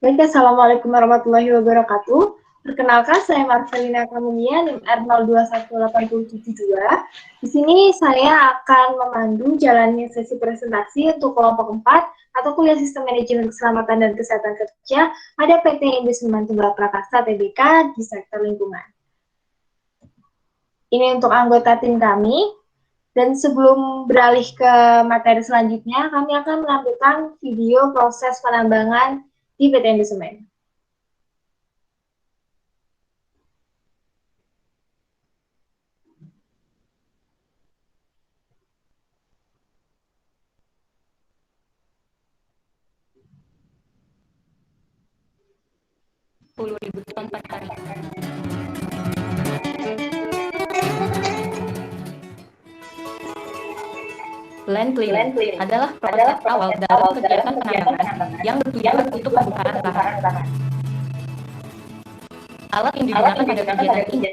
Baik, Assalamualaikum warahmatullahi wabarakatuh. Perkenalkan, saya Marcelina Kamunia, NIM R021872. Di sini saya akan memandu jalannya sesi presentasi untuk kelompok 4 atau kuliah sistem manajemen keselamatan dan kesehatan kerja pada PT Indosemen Tunggal Prakasa Tbk di sektor lingkungan. Ini untuk anggota tim kami. Dan sebelum beralih ke materi selanjutnya, kami akan menampilkan video proses penambangan di PT Indosemen. Ton per hari. Land clearing adalah proses awal dalam kegiatan penambangan yang bertujuan untuk pembukaan lahan. Alat yang digunakan pada kegiatan ini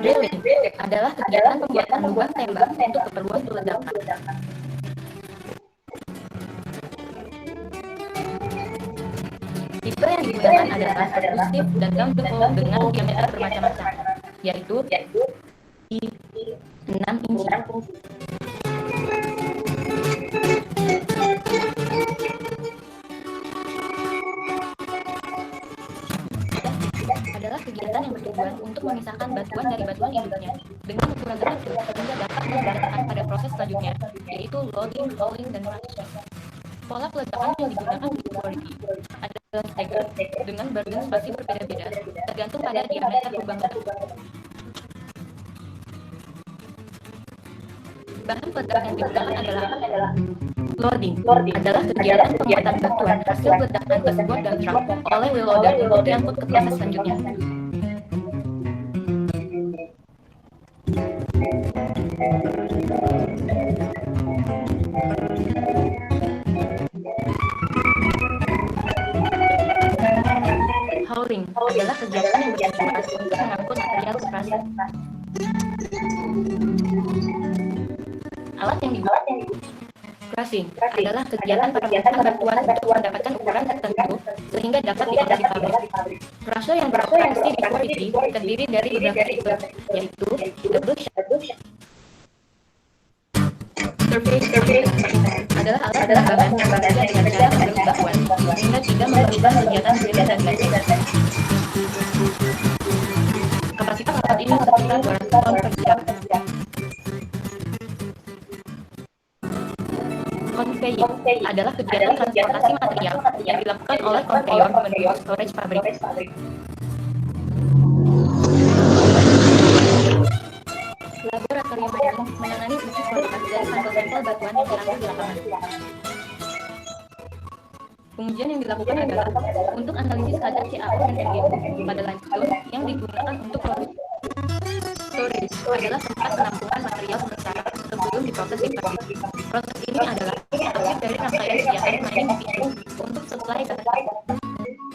drilling adalah kegiatan pembuatan lubang tembak untuk keperluan peledakan. Tipe yang digunakan adalah subtrusif dan down the hole dengan diameter bermacam-macam, yaitu 6 inci. Adalah kegiatan yang bertujuan untuk memisahkan batuan dari batuan induknya dengan ukuran tertentu sehingga dapat diledakan pada proses selanjutnya, yaitu loading, hauling, dan crushing. Pola peledakan yang digunakan di quality adalah stagger dengan burden spasi berbeda-beda tergantung pada diameter lubang tersebut. Bahan peledak yang digunakan adalah loading adalah kegiatan pengangkatan batuan hasil ledakan ke sebuah dump truck oleh wheel loader untuk diangkut ke proses selanjutnya. Hauling adalah kegiatan yang bertujuan untuk mengangkut material keras. Alat yang digunakan crushing adalah kegiatan perebutan batuan untuk mendapatkan ukuran tertentu sehingga dapat diolah di pabrik. Crusher yang beroperasi di quality terdiri dari beberapa tipe, yaitu double shaft surface adalah alat penambangan yang bekerja dengan cara membelah batuan sehingga tidak memerlukan kegiatan drilling dan blasting. Kapasitas alat ini sekitar 200 ton per jam. Conveying adalah kegiatan transportasi material yang dilakukan oleh conveyor menuju storage pabrik. Laboratorium mining menangani uji kualitas dari sampel-sampel batuan yang diambil di lapangan. Pengujian yang dilakukan adalah untuk analisis kadar CaO dan NGO pada limestone yang digunakan untuk produksi. Storage adalah tempat penampungan material sementara sebelum diproses di pabrik. Proses ini adalah akhir dari rangkaian kegiatan mining division untuk supply data.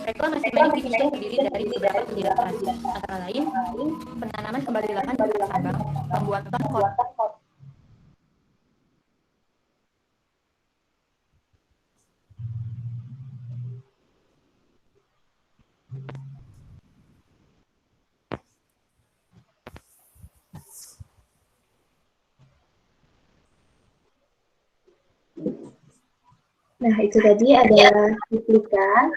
Reklamasi mining division terdiri dari beberapa kegiatan, antara lain penanaman kembali lahan bekas tambang, pembuatan kotak. Nah, itu tadi adalah cuplikan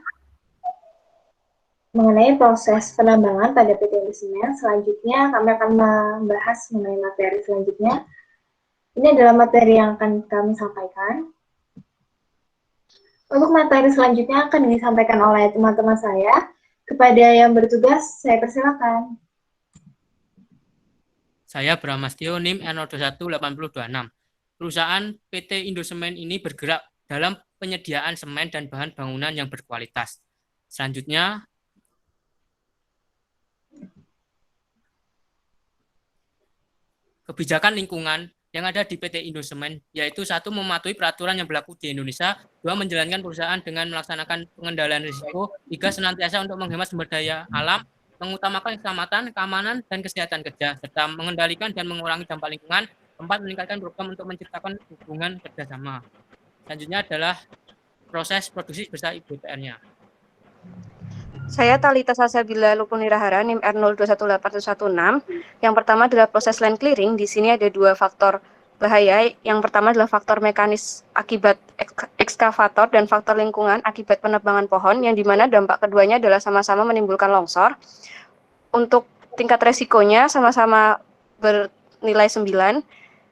mengenai proses penambangan pada PT Indosemen. Selanjutnya kami akan membahas mengenai materi selanjutnya. Ini adalah materi yang akan kami sampaikan. Untuk materi selanjutnya akan disampaikan oleh teman-teman saya. Kepada yang bertugas, saya persilakan. Saya Bramastio, NIM R021826. Perusahaan PT Indosemen ini bergerak dalam penyediaan semen dan bahan bangunan yang berkualitas. Selanjutnya, kebijakan lingkungan yang ada di PT Indosemen, yaitu 1. Mematuhi peraturan yang berlaku di Indonesia, 2. Menjalankan perusahaan dengan melaksanakan pengendalian risiko, 3. Senantiasa untuk menghemat sumber daya alam, mengutamakan keselamatan, keamanan, dan kesehatan kerja, serta mengendalikan dan mengurangi dampak lingkungan. Keempat, meningkatkan program untuk menciptakan hubungan kerjasama. Selanjutnya adalah proses produksi sebesar IBPR-nya. Saya Talita Salsabila Lupunirahara, NIM R021816. Yang pertama adalah proses land clearing. Di sini ada dua faktor bahaya. Yang pertama adalah faktor mekanis akibat ekskavator dan faktor lingkungan akibat penebangan pohon, yang dimana dampak keduanya adalah sama-sama menimbulkan longsor. Untuk tingkat resikonya sama-sama bernilai 9.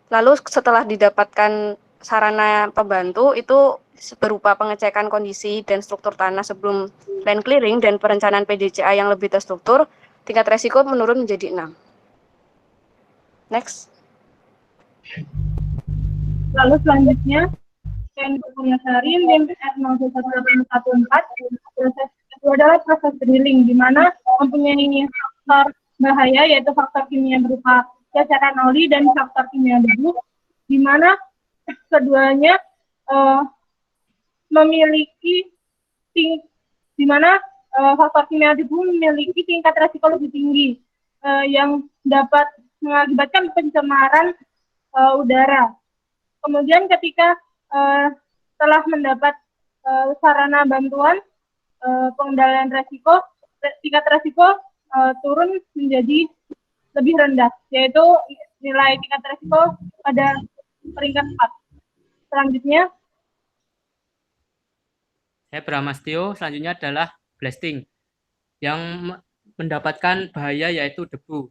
Lalu setelah didapatkan sarana pembantu itu berupa pengecekan kondisi dan struktur tanah sebelum land clearing dan perencanaan PDCA yang lebih terstruktur, tingkat resiko menurun menjadi 6. Next. Lalu selanjutnya, Sari NIM R021814. Proses kedua adalah proses drilling, di mana mempunyai faktor bahaya, yaitu faktor kimia berupa ceceran oli dan faktor kimia debu, di mana keduanya memiliki faktor kimia debu memiliki tingkat resiko lebih tinggi yang dapat mengakibatkan pencemaran udara. Kemudian ketika telah mendapat sarana bantuan pengendalian resiko, tingkat resiko turun menjadi lebih rendah, yaitu nilai tingkat resiko pada peringkat 4. Selanjutnya, Saya Bramastio. Selanjutnya adalah blasting yang mendapatkan bahaya yaitu debu.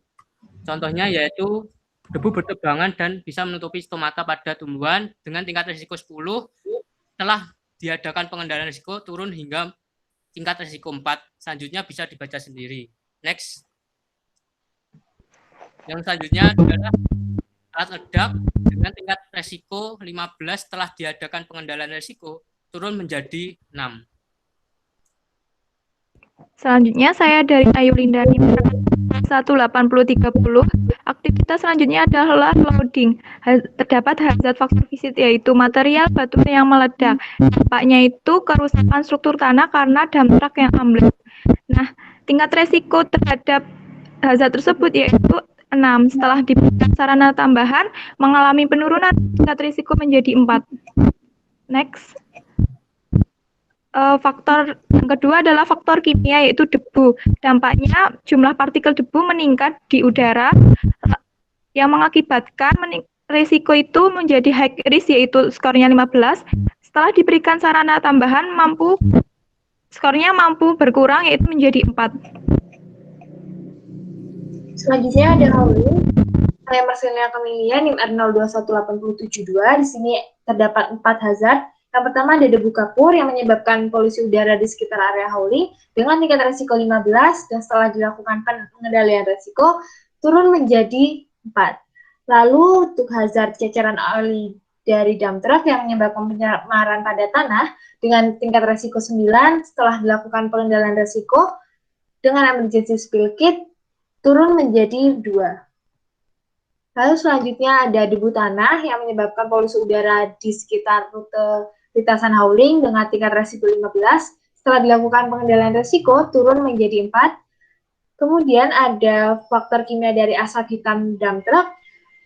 Contohnya yaitu debu bertebangan dan bisa menutupi stomata pada tumbuhan dengan tingkat risiko 10. Setelah diadakan pengendalian risiko turun hingga tingkat risiko 4. Selanjutnya bisa dibaca sendiri. Next. Yang selanjutnya adalah alat ledak dengan tingkat risiko 15. Setelah diadakan pengendalian risiko turun menjadi 6. Selanjutnya saya dari Ayu Lindani 18030. Aktivitas selanjutnya adalah loading. Terdapat hazard faktor visit, yaitu material batu yang meledak. Dampaknya itu kerusakan struktur tanah karena dump truck yang ambles. Nah, tingkat resiko terhadap hazard tersebut yaitu 6. Setelah diberikan sarana tambahan, mengalami penurunan tingkat risiko menjadi 4. Next. Faktor yang kedua adalah faktor kimia, yaitu debu. Dampaknya jumlah partikel debu meningkat di udara yang mengakibatkan risiko itu menjadi high risk, yaitu skornya 15. Setelah diberikan sarana tambahan skornya mampu berkurang, yaitu menjadi 4. selanjutnya ada hauling. Saya Marcelina Camelia, NIM R021872. Di sini terdapat 4 hazard. Yang pertama ada debu kapur yang menyebabkan polusi udara di sekitar area hauling dengan tingkat resiko 15, dan setelah dilakukan pengendalian resiko turun menjadi 4. Lalu untuk hazard ceceran oli dari dump truck yang menyebabkan pencemaran pada tanah dengan tingkat resiko 9, setelah dilakukan pengendalian resiko dengan emergency spill kit turun menjadi 2. Lalu selanjutnya ada debu tanah yang menyebabkan polusi udara di sekitar rute lintasan hauling dengan tingkat resiko 15. Setelah dilakukan pengendalian resiko, turun menjadi 4. Kemudian ada faktor kimia dari asap hitam dump truck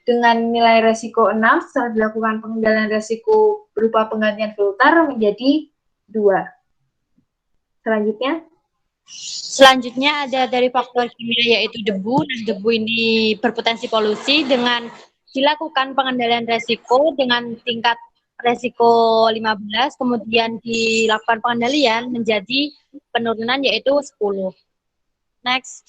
dengan nilai resiko 6. Setelah dilakukan pengendalian resiko berupa penggantian filter menjadi 2. Selanjutnya ada dari faktor kimia yaitu debu. Nah, debu ini berpotensi polusi dengan dilakukan pengendalian resiko dengan tingkat resiko 15, kemudian dilakukan pengendalian menjadi penurunan yaitu 10. Next.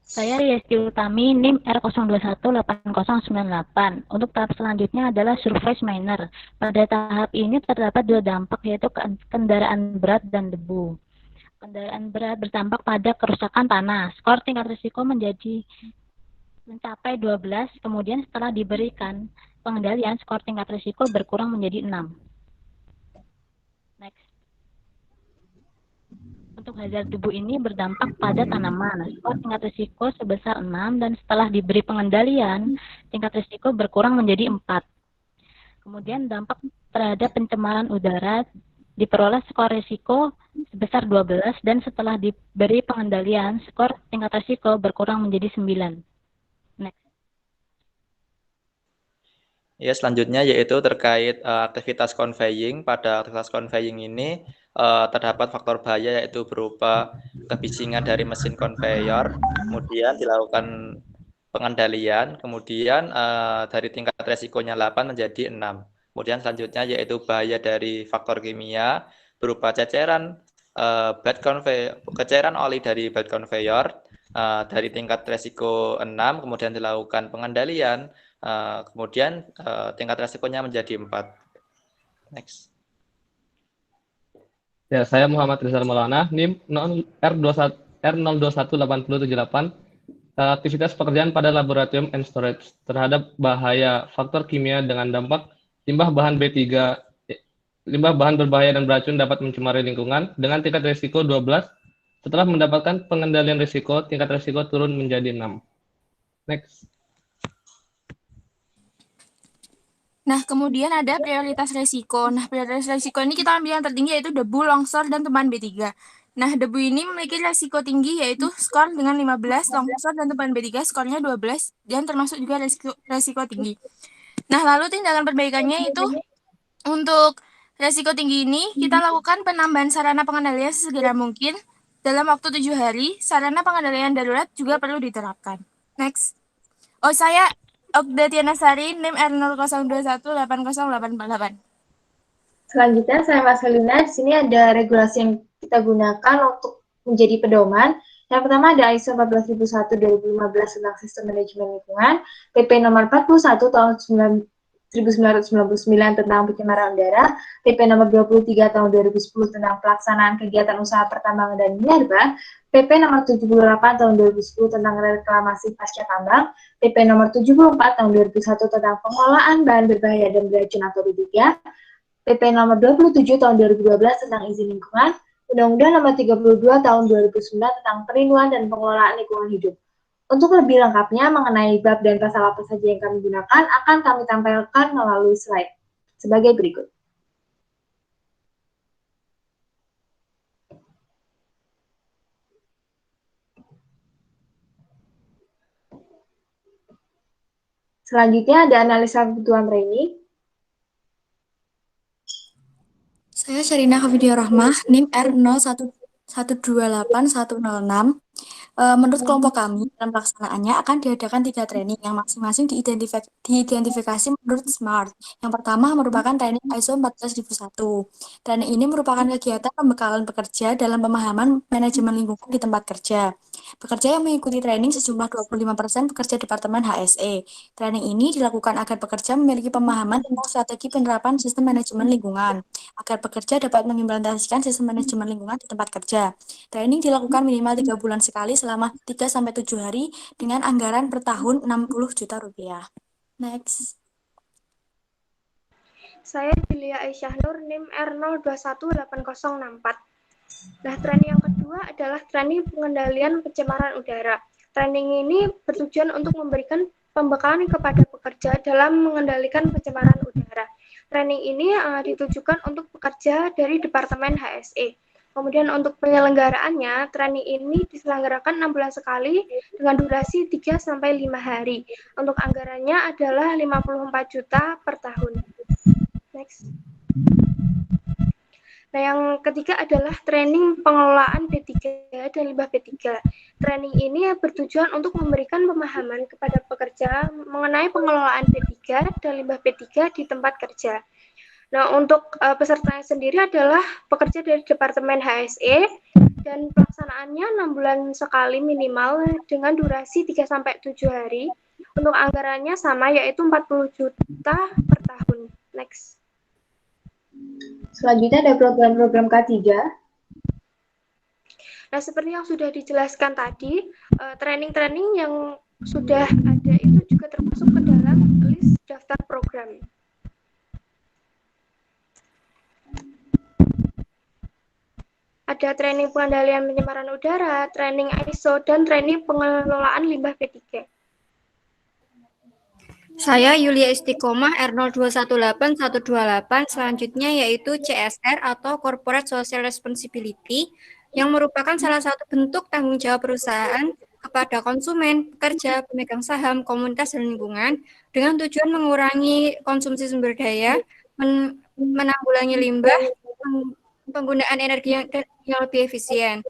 Saya Riesti Utami, NIM R021898. Untuk tahap selanjutnya adalah surface miner. Pada tahap ini terdapat 2 dampak, yaitu kendaraan berat dan debu. Kendaraan berat berdampak pada kerusakan tanah. Skor tingkat risiko mencapai 12, kemudian setelah diberikan pengendalian, skor tingkat risiko berkurang menjadi 6. Next. Untuk hazard debu ini berdampak pada tanaman. Skor tingkat risiko sebesar 6, dan setelah diberi pengendalian, tingkat risiko berkurang menjadi 4. Kemudian dampak terhadap pencemaran udara diperoleh skor risiko sebesar 12 dan setelah diberi pengendalian, skor tingkat risiko berkurang menjadi 9. Next. Ya, selanjutnya yaitu terkait aktivitas conveying. Pada aktivitas conveying ini terdapat faktor bahaya yaitu berupa kebisingan dari mesin conveyor, kemudian dilakukan pengendalian, kemudian dari tingkat resikonya 8 menjadi 6. Kemudian selanjutnya yaitu bahaya dari faktor kimia berupa ceceran ceceran oli dari bed conveyor dari tingkat resiko 6, kemudian dilakukan pengendalian, kemudian tingkat resikonya menjadi 4. Next. Ya, saya Muhammad Rizal Maulana, NIM R0218078. Aktivitas pekerjaan pada laboratorium and storage terhadap bahaya faktor kimia dengan dampak limbah bahan berbahaya dan beracun dapat mencemari lingkungan dengan tingkat risiko 12. Setelah mendapatkan pengendalian risiko, tingkat risiko turun menjadi 6. Next. Nah, kemudian ada prioritas risiko. Nah, prioritas risiko ini kita ambil yang tertinggi yaitu debu, longsor, dan tebahan B3. Nah, debu ini memiliki risiko tinggi yaitu skor dengan 15, longsor dan tebahan B3 skornya 12, dan termasuk juga risiko tinggi. Nah, lalu tindakan perbaikannya itu untuk risiko tinggi ini kita lakukan penambahan sarana pengendalian sesegera mungkin. Dalam waktu 7 hari, sarana pengendalian darurat juga perlu diterapkan. Next. Saya Ogda Tiana Sari, NIM R002180848. Selanjutnya saya Marcelina. Di sini ada regulasi yang kita gunakan untuk menjadi pedoman. Yang pertama ada ISO 14001/2015 tentang Sistem Manajemen Lingkungan, PP nomor 41 tahun 1999 tentang pencemaran udara, PP nomor 23 tahun 2010 tentang pelaksanaan kegiatan usaha pertambangan dan minerba, PP nomor 78 tahun 2010 tentang reklamasi pasca tambang, PP nomor 74 tahun 2001 tentang pengelolaan bahan berbahaya dan beracun atau B3, PP nomor 27 tahun 2012 tentang izin lingkungan, Undang-Undang nomor 32 tahun 2009 tentang perlindungan dan pengelolaan lingkungan hidup. Untuk lebih lengkapnya mengenai bab dan pasal apa saja yang kami gunakan akan kami tampilkan melalui slide sebagai berikut. Selanjutnya ada analisa kebutuhan training. Saya Sherina Hafidia Rahmah, NIM R0128106. Menurut kelompok kami, dalam pelaksanaannya akan diadakan 3 training yang masing-masing diidentifikasi menurut SMART. Yang pertama merupakan training ISO 14001. Training ini merupakan kegiatan pembekalan pekerja dalam pemahaman manajemen lingkungan di tempat kerja. Pekerja yang mengikuti training sejumlah 25% pekerja Departemen HSE. Training ini dilakukan agar pekerja memiliki pemahaman tentang strategi penerapan sistem manajemen lingkungan, agar pekerja dapat mengimplementasikan sistem manajemen lingkungan di tempat kerja. Training dilakukan minimal 3 bulan sekali selama 3-7 hari dengan anggaran per tahun 60 juta rupiah. Next. Saya Julia Aisyah Nur, NIM R0218064. Nah, training yang kedua adalah training pengendalian pencemaran udara. Training ini bertujuan untuk memberikan pembekalan kepada pekerja dalam mengendalikan pencemaran udara. Training ini ditujukan untuk pekerja dari Departemen HSE. Kemudian untuk penyelenggaraannya, training ini diselenggarakan 6 bulan sekali dengan durasi 3-5 hari. Untuk anggarannya adalah 54 juta per tahun. Next. Nah, yang ketiga adalah training pengelolaan B3 dan limbah B3. Training ini bertujuan untuk memberikan pemahaman kepada pekerja mengenai pengelolaan B3 dan limbah B3 di tempat kerja. Nah, untuk pesertanya sendiri adalah pekerja dari Departemen HSE dan pelaksanaannya 6 bulan sekali minimal dengan durasi 3-7 hari. Untuk anggarannya sama yaitu 40 juta per tahun. Next. Selanjutnya ada program-program K3. Nah, seperti yang sudah dijelaskan tadi, training-training yang sudah ada itu juga termasuk ke dalam list daftar program. Ada training pengendalian pencemaran udara, training ISO, dan training pengelolaan limbah B3. Saya Yulia Istiqomah R0218-128, selanjutnya yaitu CSR atau Corporate Social Responsibility yang merupakan salah satu bentuk tanggung jawab perusahaan kepada konsumen, pekerja, pemegang saham, komunitas, dan lingkungan dengan tujuan mengurangi konsumsi sumber daya, menanggulangi limbah, penggunaan energi yang lebih efisien.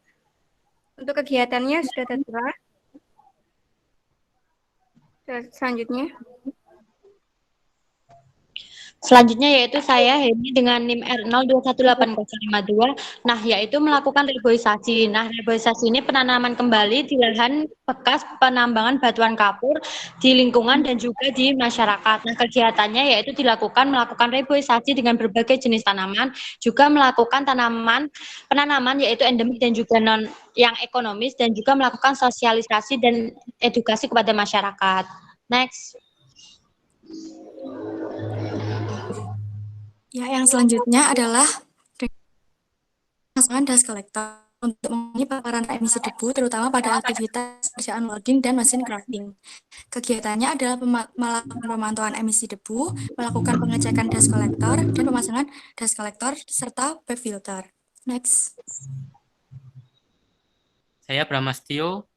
Untuk kegiatannya sudah tertera. Selanjutnya. Selanjutnya yaitu saya Heni dengan NIM R021852. Nah, yaitu melakukan reboisasi. Nah, reboisasi ini penanaman kembali di lahan bekas penambangan batuan kapur di lingkungan dan juga di masyarakat. Nah, kegiatannya yaitu melakukan reboisasi dengan berbagai jenis tanaman, juga melakukan penanaman yaitu endemik dan juga non yang ekonomis, dan juga melakukan sosialisasi dan edukasi kepada masyarakat. Next. Ya, yang selanjutnya adalah pemasangan dust collector untuk mengurangi paparan emisi debu, terutama pada aktivitas kerjaan loading dan mesin crafting. Kegiatannya adalah melakukan pemantauan emisi debu, melakukan pengecekan dust collector, dan pemasangan dust collector serta PEP filter. Next. Saya Bramastio.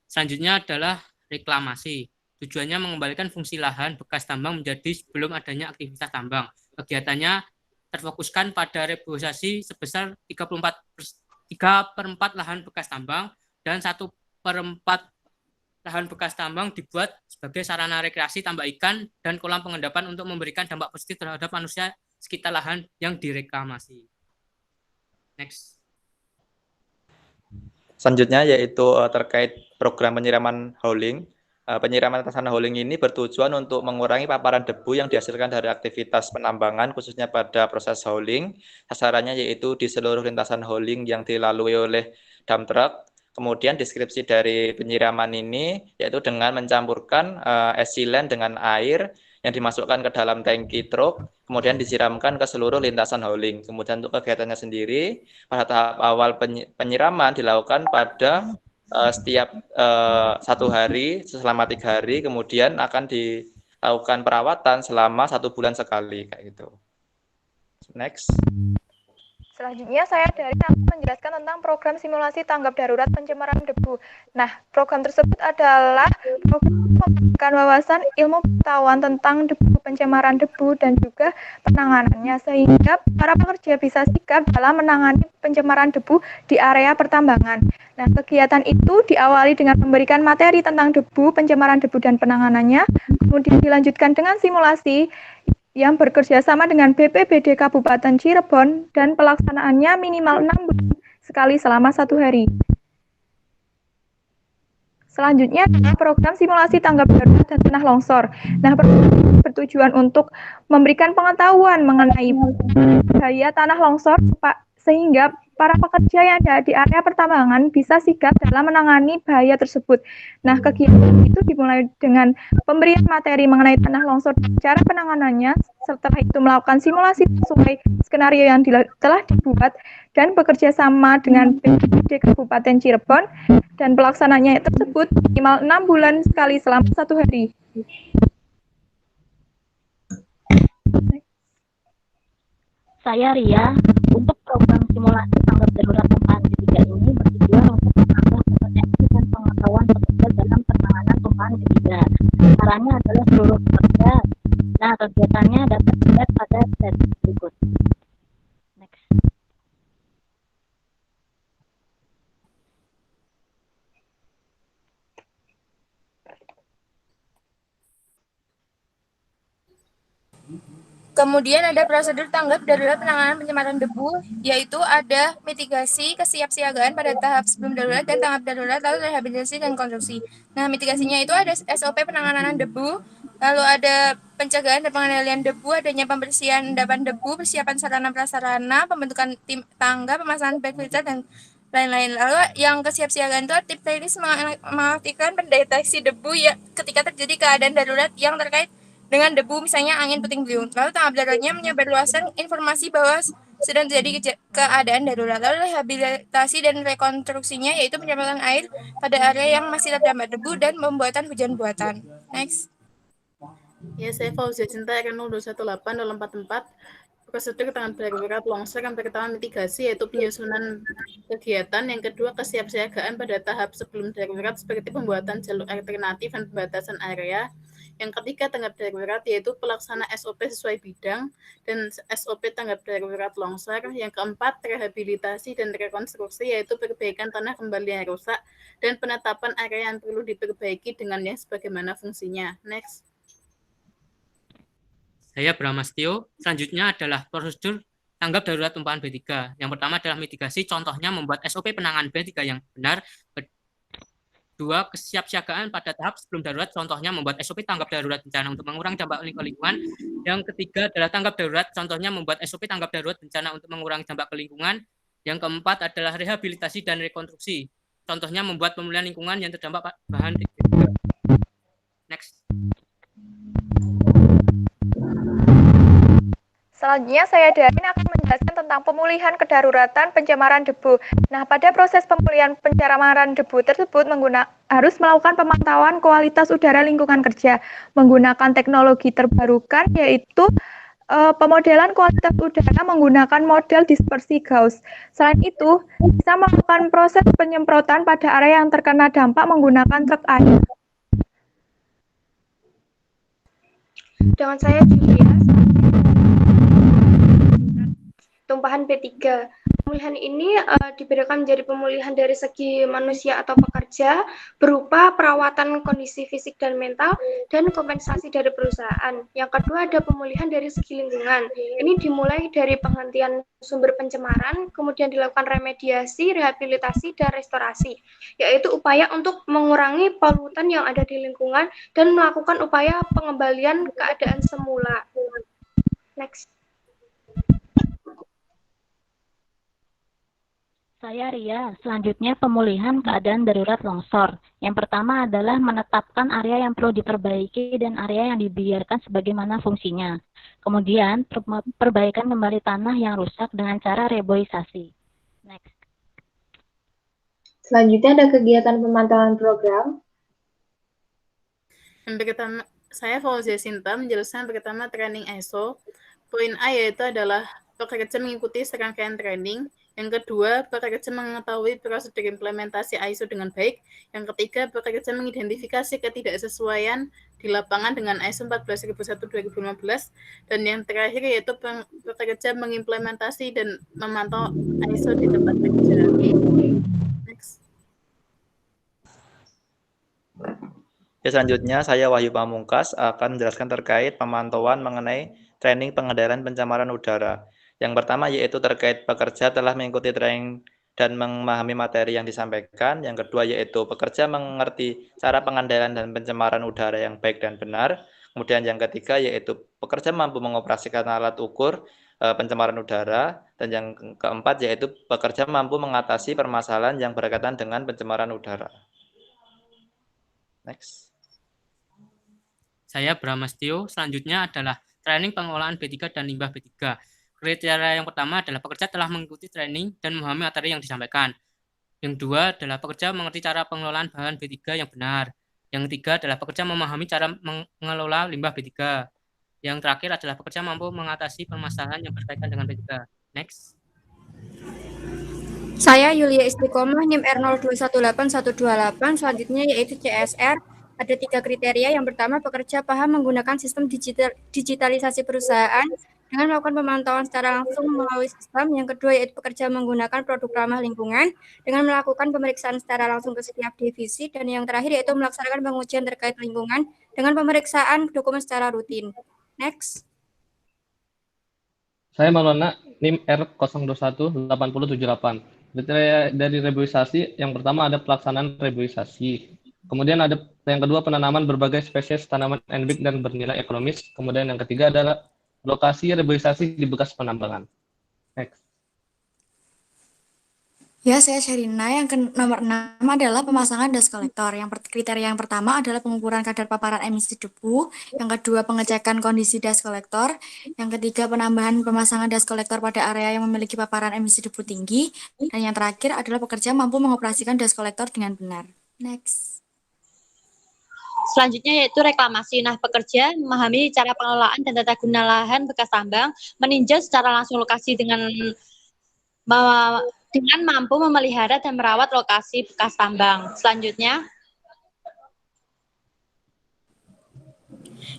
Selanjutnya adalah reklamasi. Tujuannya mengembalikan fungsi lahan bekas tambang menjadi sebelum adanya aktivitas tambang. Kegiatannya terfokuskan pada reboisasi sebesar 3/4 lahan bekas tambang dan 1/4 lahan bekas tambang dibuat sebagai sarana rekreasi tambak ikan dan kolam pengendapan untuk memberikan dampak positif terhadap manusia sekitar lahan yang direklamasi. Next. Selanjutnya yaitu terkait program penyiraman hauling. Penyiraman tanah hauling ini bertujuan untuk mengurangi paparan debu yang dihasilkan dari aktivitas penambangan, khususnya pada proses hauling. Sasarannya yaitu di seluruh lintasan hauling yang dilalui oleh dump truck. Kemudian deskripsi dari penyiraman ini yaitu dengan mencampurkan ethylene dengan air yang dimasukkan ke dalam tangki truk, kemudian disiramkan ke seluruh lintasan hauling. Kemudian untuk kegiatannya sendiri, pada tahap awal penyiraman dilakukan pada setiap 1 hari selama 3 hari, kemudian akan dilakukan perawatan selama 1 bulan sekali kayak gitu. Next. Selanjutnya saya dari akan menjelaskan tentang program simulasi tanggap darurat pencemaran debu. Nah, program tersebut adalah program memberikan wawasan ilmu pengetahuan tentang debu, pencemaran debu, dan juga penanganannya, sehingga para pekerja bisa sigap dalam menangani pencemaran debu di area pertambangan. Nah, kegiatan itu diawali dengan memberikan materi tentang debu, pencemaran debu, dan penanganannya, kemudian dilanjutkan dengan simulasi yang bekerja sama dengan BPBD Kabupaten Cirebon dan pelaksanaannya minimal 6 bulan sekali selama 1 hari. Selanjutnya program simulasi tanggap darurat dan tanah longsor. Nah, program bertujuan untuk memberikan pengetahuan mengenai bahaya tanah longsor sehingga para pekerja yang ada di area pertambangan bisa sigap dalam menangani bahaya tersebut. Nah, kegiatan itu dimulai dengan pemberian materi mengenai tanah longsor dan cara penanganannya, setelah itu melakukan simulasi sesuai skenario yang telah dibuat dan bekerja sama dengan BPBD Kabupaten Cirebon, dan pelaksananya tersebut minimal 6 bulan sekali selama 1 hari. Saya Ria. Untuk program simulasi tanggap darurat tumpahan ketiga ini bertujuan untuk menambah kompetensi dan pengetahuan pekerja dalam penanganan tumpahan ketiga. Caranya adalah seluruh pekerja. Nah, kegiatannya dapat dilihat pada slide berikut. Next. Kemudian ada prosedur tanggap darurat penanganan pencemaran debu, yaitu ada mitigasi, kesiapsiagaan pada tahap sebelum darurat dan tanggap darurat, lalu rehabilitasi dan konstruksi. Nah, mitigasinya itu ada SOP penanganan debu, lalu ada pencegahan dan pengendalian debu, adanya pembersihan endapan debu, persiapan sarana prasarana, pembentukan tim tangga, pemasangan bed filter, dan lain-lain. Lalu yang kesiapsiagaan itu tips teknis memastikan pendeteksi debu ya ketika terjadi keadaan darurat yang terkait dengan debu, misalnya angin puting beliung. Lalu tanggap daruratnya menyebarluaskan informasi bahwa sedang terjadi keadaan darurat. Lalu rehabilitasi dan rekonstruksinya yaitu penyemprotan air pada area yang masih terdampak debu dan pembuatan hujan buatan. Next. Ya, saya Fauzia Cinta RN 0218-044. Prosedur tanggap darurat longsor yang pertama mitigasi, yaitu penyusunan kegiatan. Yang kedua, kesiapsiagaan pada tahap sebelum darurat seperti pembuatan jalur alternatif dan pembatasan area. Yang ketiga, tanggap darurat, yaitu pelaksana SOP sesuai bidang dan SOP tanggap darurat longsor. Yang keempat, rehabilitasi dan rekonstruksi, yaitu perbaikan tanah kembali yang rusak dan penetapan area yang perlu diperbaiki dengan yang sebagaimana fungsinya. Next. Saya Bramastio. Selanjutnya adalah prosedur tanggap darurat tumpahan B3. Yang pertama adalah mitigasi, contohnya membuat SOP penanganan B3 yang benar. Kedua, kesiapsiagaan pada tahap sebelum darurat, contohnya membuat SOP tanggap darurat bencana untuk mengurangi dampak lingkungan. Yang ketiga adalah tanggap darurat, contohnya membuat SOP tanggap darurat bencana untuk mengurangi dampak ke lingkungan. Yang keempat adalah rehabilitasi dan rekonstruksi, contohnya membuat pemulihan lingkungan yang terdampak bahan B3. Next. Selanjutnya saya Darin akan menjelaskan tentang pemulihan kedaruratan pencemaran debu. Nah, pada proses pemulihan pencemaran debu tersebut harus melakukan pemantauan kualitas udara lingkungan kerja menggunakan teknologi terbarukan, yaitu pemodelan kualitas udara menggunakan model dispersi Gauss. Selain itu, bisa melakukan proses penyemprotan pada area yang terkena dampak menggunakan truk air. Dengan saya Julia, tumpahan B3. Pemulihan ini dibedakan menjadi pemulihan dari segi manusia atau pekerja berupa perawatan kondisi fisik dan mental dan kompensasi dari perusahaan. Yang kedua ada pemulihan dari segi lingkungan. Ini dimulai dari penghentian sumber pencemaran, kemudian dilakukan remediasi, rehabilitasi, dan restorasi, yaitu upaya untuk mengurangi polutan yang ada di lingkungan dan melakukan upaya pengembalian keadaan semula. Next. Saya Ria. Selanjutnya pemulihan keadaan darurat longsor. Yang pertama adalah menetapkan area yang perlu diperbaiki dan area yang dibiarkan sebagaimana fungsinya. Kemudian perbaikan kembali tanah yang rusak dengan cara reboisasi. Next. Selanjutnya ada kegiatan pemantauan program. Yang pertama, saya Fauzia Sinta menjelaskan pertama training ISO. Poin A yaitu adalah pekerja mengikuti serangkaian training. Yang kedua, pekerja mengetahui prosedur implementasi ISO dengan baik. Yang ketiga, pekerja mengidentifikasi ketidaksesuaian di lapangan dengan ISO 14001-2015. Dan yang terakhir yaitu pekerja mengimplementasi dan memantau ISO di tempat kerja. Next. Ya, selanjutnya saya Wahyu Pamungkas akan menjelaskan terkait pemantauan mengenai training pengendalian pencemaran udara. Yang pertama yaitu terkait pekerja telah mengikuti training dan memahami materi yang disampaikan. Yang kedua yaitu pekerja mengerti cara pengendalian dan pencemaran udara yang baik dan benar. Kemudian yang ketiga yaitu pekerja mampu mengoperasikan alat ukur pencemaran udara. Dan yang keempat yaitu pekerja mampu mengatasi permasalahan yang berkaitan dengan pencemaran udara. Next. Saya Bramastio. Selanjutnya adalah training pengolahan B3 dan limbah B3. Kriteria yang pertama adalah pekerja telah mengikuti training dan memahami materi yang disampaikan. Yang kedua adalah pekerja mengerti cara pengelolaan bahan B3 yang benar. Yang ketiga adalah pekerja memahami cara mengelola limbah B3. Yang terakhir adalah pekerja mampu mengatasi permasalahan yang berkaitan dengan B3. Next. Saya Yulia Istiqomah, NIM R0218-128. Selanjutnya yaitu CSR. Ada 3 kriteria. Yang pertama, pekerja paham menggunakan sistem digitalisasi perusahaan dengan melakukan pemantauan secara langsung melalui sistem. Yang kedua, yaitu pekerja menggunakan produk ramah lingkungan dengan melakukan pemeriksaan secara langsung ke setiap divisi. Dan yang terakhir, yaitu melaksanakan pengujian terkait lingkungan dengan pemeriksaan dokumen secara rutin. Next. Saya Maulana, NIM R0218078. Kriteria dari reboisasi, yang pertama ada pelaksanaan reboisasi. Kemudian ada yang kedua penanaman berbagai spesies tanaman endemik dan bernilai ekonomis. Kemudian yang ketiga adalah lokasi reboisasi di bekas penambangan. Next. Ya, saya Sherina. Yang nomor 6 adalah pemasangan dust collector. Kriteria yang pertama adalah pengukuran kadar paparan emisi debu. Yang kedua, pengecekan kondisi dust collector. Yang ketiga, penambahan pemasangan dust collector pada area yang memiliki paparan emisi debu tinggi. Dan yang terakhir adalah pekerja mampu mengoperasikan dust collector dengan benar. Next. Selanjutnya yaitu reklamasi. Nah, pekerja memahami cara pengelolaan dan tata guna lahan bekas tambang, meninjau secara langsung lokasi dengan mampu memelihara dan merawat lokasi bekas tambang. Selanjutnya,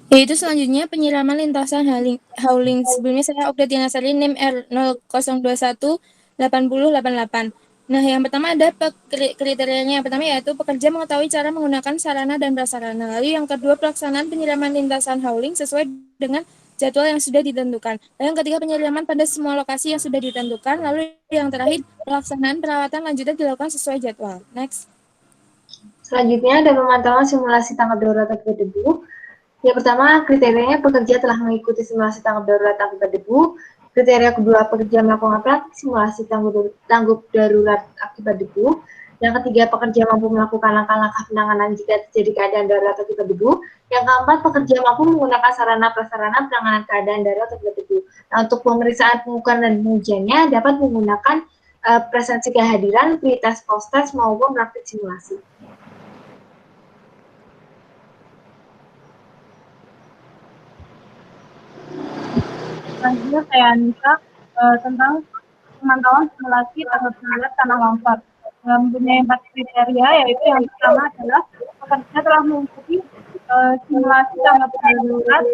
yaitu selanjutnya penyiraman lintasan hauling. Sebelumnya saya Okta Tianasari NIM R0218088. Nah, yang pertama ada kriterianya. Yang pertama yaitu pekerja mengetahui cara menggunakan sarana dan prasarana. Lalu yang kedua pelaksanaan penyiraman lintasan hauling sesuai dengan jadwal yang sudah ditentukan. Lalu yang ketiga penyiraman pada semua lokasi yang sudah ditentukan. Lalu yang terakhir pelaksanaan perawatan lanjutan dilakukan sesuai jadwal. Next. Selanjutnya ada pemantauan simulasi tanggap darurat akibat debu. Yang pertama, kriterianya pekerja telah mengikuti simulasi tanggap darurat akibat debu. Kriteria kedua, pekerja melakukan praktik simulasi tanggap darurat akibat debu. Yang ketiga, pekerja mampu melakukan langkah-langkah penanganan jika terjadi keadaan darurat akibat debu. Yang keempat, pekerja mampu menggunakan sarana-prasarana penanganan keadaan darurat akibat debu. Nah, untuk pemeriksaan pengukuran dan pengujiannya dapat menggunakan presensi kehadiran, pre-test, post-test, maupun praktik simulasi. Selanjutnya saya Anissa tentang pemantauan simulasi tanggap darurat tanah longsor. Mempunyai 4 kriteria, yaitu yang pertama adalah pekerja telah mengikuti simulasi tanggap darurat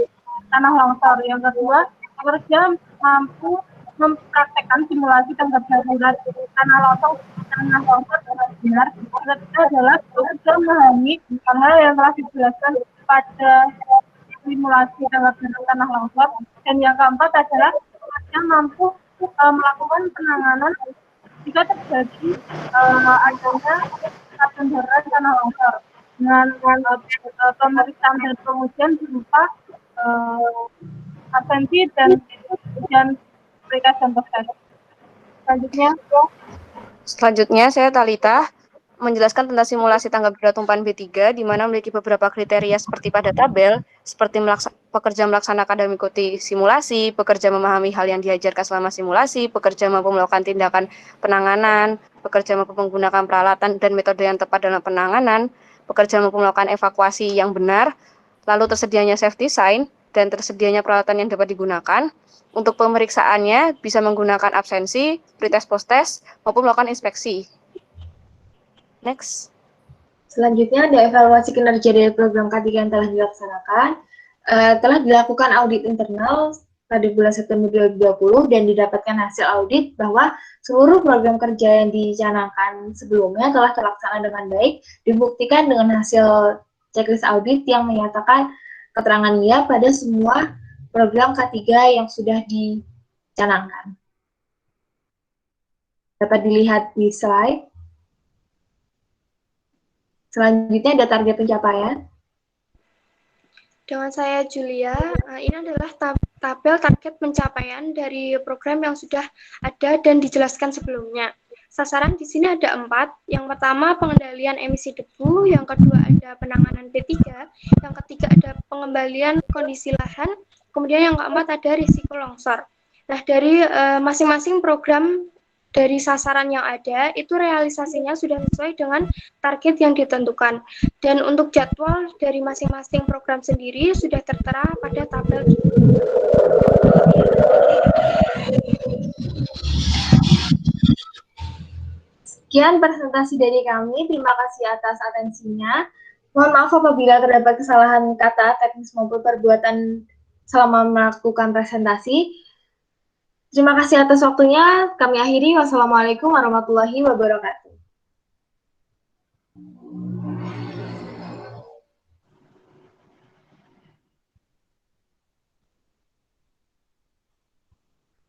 tanah longsor. Yang kedua, pekerja mampu mempraktekkan simulasi tanggap darurat tanah longsor dengan benar. Yang ketiga adalah pekerja memahami hal-hal yang telah dijelaskan pada simulasi tanggap darurat tanah longsor. Dan yang keempat adalah pekerja mampu melakukan penanganan jika terjadi adanya keadaan darurat tanah longsor dengan pemeriksaan dan pengujian berupa absensi dan pre-test dan post-test. Selanjutnya saya Talita menjelaskan tentang simulasi tanggap darurat tumpahan B3, di mana memiliki beberapa kriteria seperti pada tabel, seperti pekerja melaksanakan dan mengikuti simulasi, pekerja memahami hal yang diajarkan selama simulasi, pekerja mampu melakukan tindakan penanganan, pekerja mampu menggunakan peralatan dan metode yang tepat dalam penanganan, pekerja mampu melakukan evakuasi yang benar, lalu tersedianya safety sign, dan tersedianya peralatan yang dapat digunakan. Untuk pemeriksaannya bisa menggunakan absensi, pre-test, post-test, maupun melakukan inspeksi. Next. Selanjutnya ada evaluasi kinerja dari program K3 yang telah dilaksanakan. Telah dilakukan audit internal pada bulan September 2020 dan didapatkan hasil audit bahwa seluruh program kerja yang dicanangkan sebelumnya telah terlaksana dengan baik, dibuktikan dengan hasil checklist audit yang menyatakan keterangan iya pada semua program K3 yang sudah dicanangkan. Dapat dilihat di slide. Selanjutnya ada target pencapaian. Dengan saya Julia, ini adalah tabel target pencapaian dari program yang sudah ada dan dijelaskan sebelumnya. Sasaran di sini ada 4. Yang pertama pengendalian emisi debu, yang kedua ada penanganan P3, yang ketiga ada pengembalian kondisi lahan, kemudian yang keempat ada risiko longsor. Nah, dari masing-masing program dari sasaran yang ada, itu realisasinya sudah sesuai dengan target yang ditentukan. Dan untuk jadwal dari masing-masing program sendiri sudah tertera pada tabel. Sekian presentasi dari kami, terima kasih atas atensinya. Mohon maaf apabila terdapat kesalahan kata, teknis maupun perbuatan selama melakukan presentasi. Terima kasih atas waktunya. Kami akhiri. Wassalamualaikum warahmatullahi wabarakatuh.